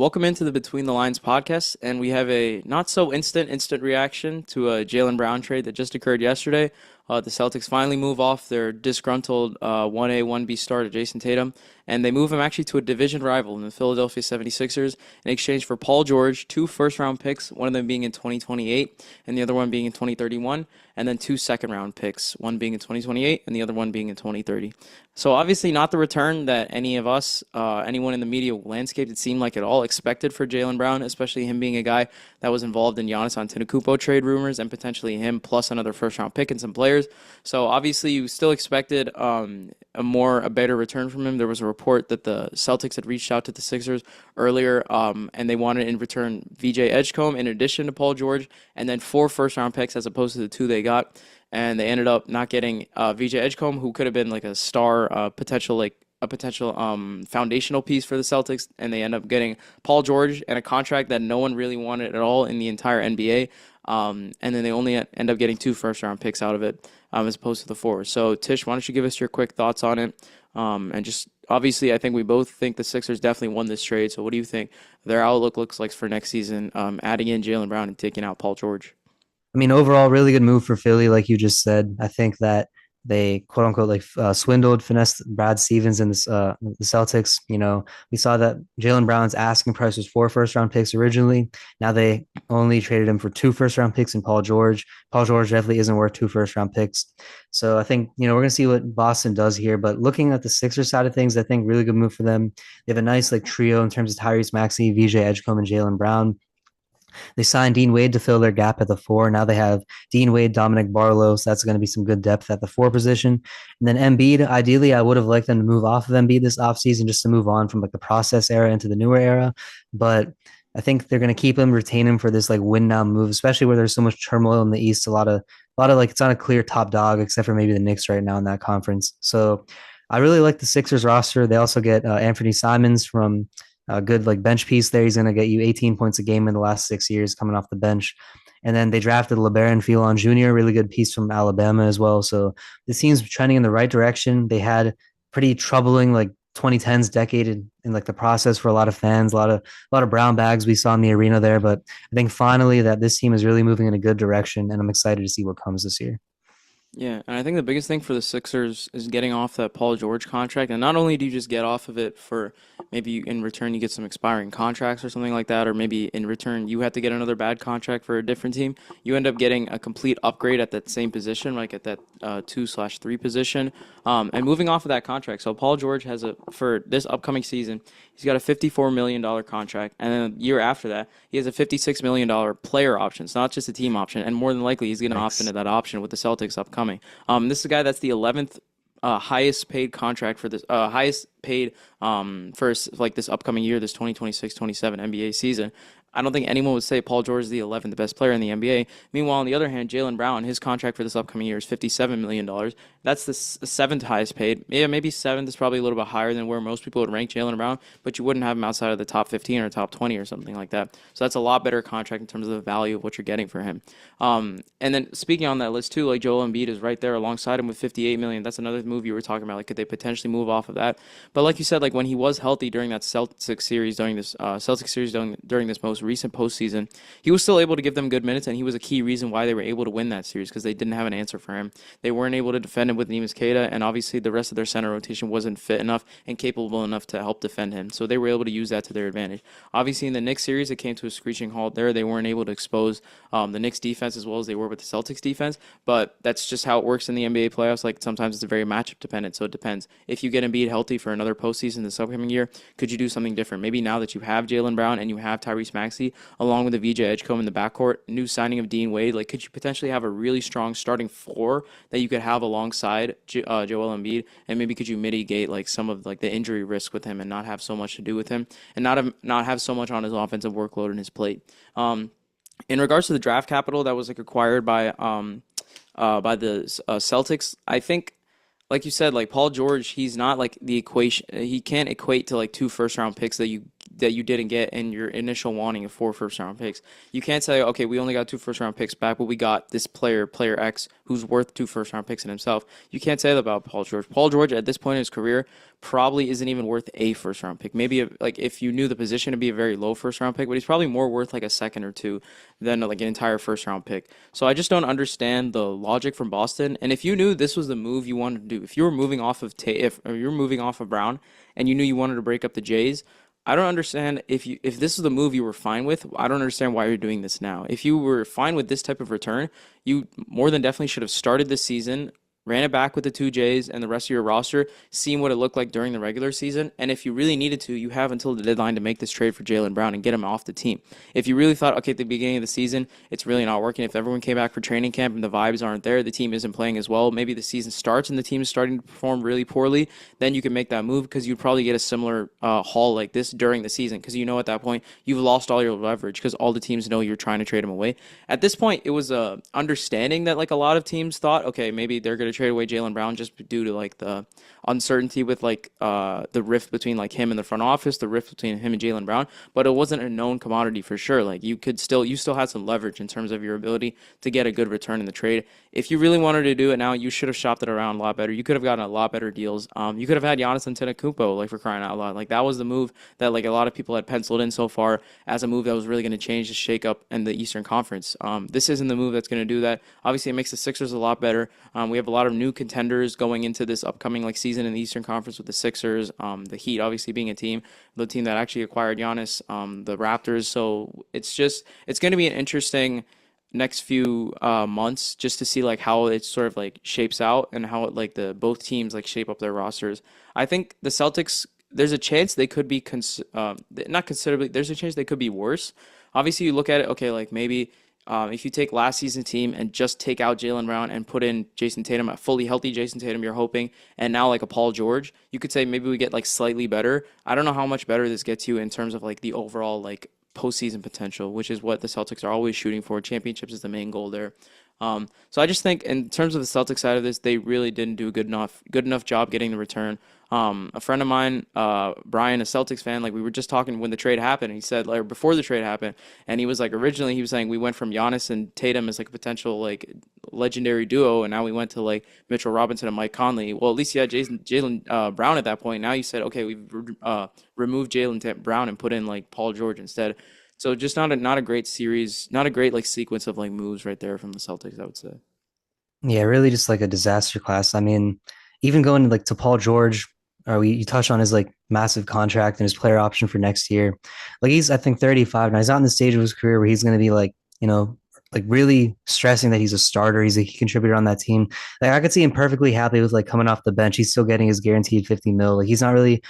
Welcome into the Between the Lines podcast, and we have a not so instant reaction to a Jaylen Brown trade that just occurred yesterday. The Celtics finally move off their disgruntled 1A, 1B starter, Jason Tatum, and they move him actually to a division rival in the Philadelphia 76ers in exchange for Paul George, two first-round picks, one of them being in 2028 and the other one being in 2031, and then two second-round picks, one being in 2028 and the other one being in 2030. So obviously not the return that any of us, anyone in the media landscape, it seemed like at all expected for Jaylen Brown, especially him being a guy that was involved in Giannis Antetokounmpo trade rumors and potentially him plus another first-round pick and some players. So obviously you still expected a better return from him. There was a report that the Celtics had reached out to the Sixers earlier, and they wanted in return VJ Edgecombe in addition to Paul George, and then four first-round picks as opposed to the two they got. And they ended up not getting VJ Edgecombe, who could have been like a star potential foundational piece for the Celtics, and they end up getting Paul George and a contract that no one really wanted at all in the entire NBA. And then they only end up getting two first-round picks out of it, as opposed to the four. So, Tish, why don't you give us your quick thoughts on it? And just obviously, I think we both think the Sixers definitely won this trade. So, what do you think their outlook looks like for next season, adding in Jaylen Brown and taking out Paul George? I mean, overall, really good move for Philly, like you just said. I think that they quote unquote swindled, finessed Brad Stevens and the Celtics. We saw that Jaylen Brown's asking price was four first round picks originally. Now they only traded him for two first round picks and Paul George. Paul George definitely isn't worth two first round picks. So I think we're gonna see what Boston does here. But looking at the Sixers side of things, I think really good move for them. They have a nice trio in terms of Tyrese Maxey, VJ Edgecombe, and Jaylen Brown. They signed Dean Wade to fill their gap at the four. Now they have Dean Wade, Dominic Barlow. So that's going to be some good depth at the four position. And then Embiid, ideally, I would have liked them to move off of Embiid this offseason just to move on from the process era into the newer era. But I think they're going to keep him, retain him for this win now move, especially where there's so much turmoil in the East. A lot of it's not a clear top dog, except for maybe the Knicks right now in that conference. So I really like the Sixers roster. They also get Anthony Simons from a good bench piece there. He's going to get you 18 points a game in the last 6 years coming off the bench. And then they drafted LeBaron Phelan Jr., really good piece from Alabama as well. So this team's trending in the right direction. They had pretty troubling 2010s decade in the process for a lot of fans, a lot of brown bags we saw in the arena there. But I think finally that this team is really moving in a good direction, and I'm excited to see what comes this year. Yeah, and I think the biggest thing for the Sixers is getting off that Paul George contract. And not only do you just get off of it for maybe in return you get some expiring contracts or something like that, or maybe in return you have to get another bad contract for a different team, you end up getting a complete upgrade at that same position, like at that 2/3 position, and moving off of that contract. So Paul George has for this upcoming season, he's got a $54 million contract, and then the year after that, he has a $56 million player option. It's not just a team option, and more than likely he's going to opt into Thanks. that option with the Celtics upcoming. This is a guy that's the 11th highest paid contract for this highest paid for this upcoming year, this 2026-27 NBA season. I don't think anyone would say Paul George is the 11th best player in the NBA. Meanwhile, on the other hand, Jaylen Brown, his contract for this upcoming year is $57 million. That's the seventh highest paid. Yeah, maybe seventh is probably a little bit higher than where most people would rank Jaylen Brown, but you wouldn't have him outside of the top 15 or top 20 or something like that. So that's a lot better contract in terms of the value of what you're getting for him. And then speaking on that list too, Joel Embiid is right there alongside him with $58 million. That's another move you were talking about. Could they potentially move off of that? But like you said, when he was healthy during that Celtics series, during this most recent postseason, he was still able to give them good minutes, and he was a key reason why they were able to win that series because they didn't have an answer for him. They weren't able to defend him with Neemias Queta, and obviously the rest of their center rotation wasn't fit enough and capable enough to help defend him. So they were able to use that to their advantage. Obviously, in the Knicks series, it came to a screeching halt there. They weren't able to expose the Knicks defense as well as they were with the Celtics defense, but that's just how it works in the NBA playoffs. Sometimes it's very matchup dependent, so it depends. If you get Embiid healthy for another postseason this upcoming year, could you do something different? Maybe now that you have Jaylen Brown and you have Tyrese Maxey, along with the VJ Edgecombe in the backcourt, new signing of Dean Wade, could you potentially have a really strong starting four that you could have alongside Joel Embiid, and maybe could you mitigate some of the injury risk with him and not have so much to do with him and not have so much on his offensive workload and his plate. In regards to the draft capital that was acquired by the Celtics, I think, like you said, Paul George, he's not the equation. He can't equate to two first round picks that you that you didn't get in your initial wanting of 4 first round picks. You can't say, okay, we only got 2 first round picks back, but we got this player, player X, who's worth 2 first round picks in himself. You can't say that about Paul George. Paul George at this point in his career probably isn't even worth a first round pick. Maybe like if you knew the position to be a very low first round pick, but he's probably more worth like a second or two than like an entire first round pick. So I just don't understand the logic from Boston. And if you knew this was the move you wanted to do, if you were moving off of if or you're moving off of Brown and you knew you wanted to break up the Jays, I don't understand if this is the move you were fine with. I don't understand why you're doing this now. If you were fine with this type of return, you more than definitely should have started this season, ran it back with the 2 Jays and the rest of your roster, seeing what it looked like during the regular season. And if you really needed to, you have until the deadline to make this trade for Jaylen Brown and get him off the team. If you really thought, okay, at the beginning of the season, it's really not working. If everyone came back for training camp and the vibes aren't there, the team isn't playing as well, maybe the season starts and the team is starting to perform really poorly, then you can make that move because you'd probably get a similar haul like this during the season because you know at that point you've lost all your leverage because all the teams know you're trying to trade him away. At this point, it was understanding that like a lot of teams thought, okay, maybe they're going to trade away Jaylen Brown just due to like the uncertainty with like the rift between like him and the front office, the rift between him and Jaylen Brown, but it wasn't a known commodity for sure. Like you still had some leverage in terms of your ability to get a good return in the trade. If you really wanted to do it now, you should have shopped it around a lot better. You could have gotten a lot better deals. You could have had Giannis Antetokounmpo, like for crying out loud. Like that was the move that like a lot of people had penciled in so far as a move that was really going to change the shake up in the Eastern Conference. This isn't the move that's going to do that. Obviously, it makes the Sixers a lot better. We have a lot of new contenders going into this upcoming like season in the Eastern Conference with the Sixers, the Heat obviously being the team that actually acquired Giannis, the Raptors. So it's going to be an interesting next few months just to see like how it sort of like shapes out and how it like the both teams like shape up their rosters. I think the Celtics. There's a chance they could be not considerably. There's a chance they could be worse. Obviously, you look at it. Okay, like maybe if you take last season's team and just take out Jaylen Brown and put in Jason Tatum, a fully healthy Jason Tatum, you're hoping, and now like a Paul George, you could say maybe we get like slightly better. I don't know how much better this gets you in terms of like the overall like postseason potential, which is what the Celtics are always shooting for. Championships is the main goal there. So I just think in terms of the Celtics side of this, they really didn't do a good enough job getting the return. A friend of mine, Brian, a Celtics fan, like we were just talking when the trade happened. He said, like before the trade happened, and he was like, originally he was saying we went from Giannis and Tatum as like a potential like legendary duo, and now we went to like Mitchell Robinson and Mike Conley. Well, at least you had Jaylen Brown at that point. Now you said, okay, we've removed Brown and put in like Paul George instead. So just not a great series, not a great like sequence of like moves right there from the Celtics, I would say. Yeah, really just like a disaster class. I mean, even going like to Paul George, you touched on his like massive contract and his player option for next year. Like he's I think 35 now. He's not in the stage of his career where he's going to be like, like really stressing that he's a starter. He's a key contributor on that team. Like I could see him perfectly happy with like coming off the bench. He's still getting his guaranteed 50 mil. Like he's not really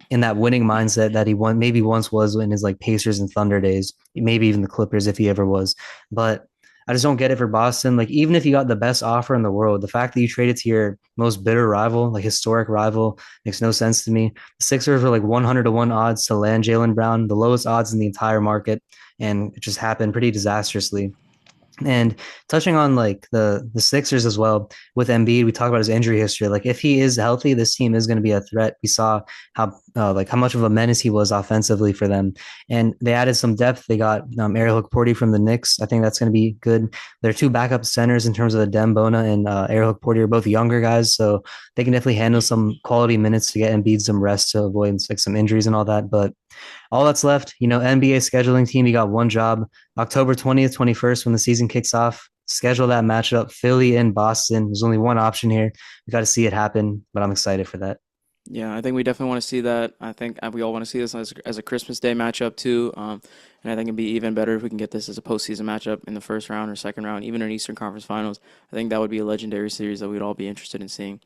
in that winning mindset that he maybe once was in his like Pacers and Thunder days, maybe even the Clippers if he ever was. But I just don't get it for Boston. Like even if you got the best offer in the world, the fact that you traded to your most bitter rival, like historic rival, makes no sense to me. The Sixers were like 100 to 1 odds to land Jaylen Brown, the lowest odds in the entire market, and it just happened pretty disastrously. And touching on like the Sixers as well with Embiid, we talked about his injury history. Like if he is healthy, this team is going to be a threat. We saw how much of a menace he was offensively for them, and they added some depth. They got Ariel Hukporti from the Knicks. I think that's going to be good. They're two backup centers in terms of the Bona and Ariel Hukporti are both younger guys, so they can definitely handle some quality minutes to get Embiid some rest to avoid like some injuries and all that. But all that's left, NBA scheduling team, you got one job. October 20th, 21st, when the season kicks off, schedule that matchup. Philly and Boston. There's only one option here. We got to see it happen, but I'm excited for that. Yeah, I think we definitely want to see that. I think we all want to see this as a Christmas Day matchup too. And I think it'd be even better if we can get this as a postseason matchup in the first round or second round, even in Eastern Conference Finals. I think that would be a legendary series that we'd all be interested in seeing.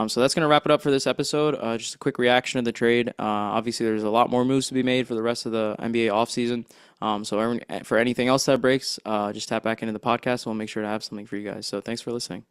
So that's going to wrap it up for this episode. Just a quick reaction to the trade. Obviously, there's a lot more moves to be made for the rest of the NBA offseason. So for anything else that breaks, just tap back into the podcast. We'll make sure to have something for you guys. So thanks for listening.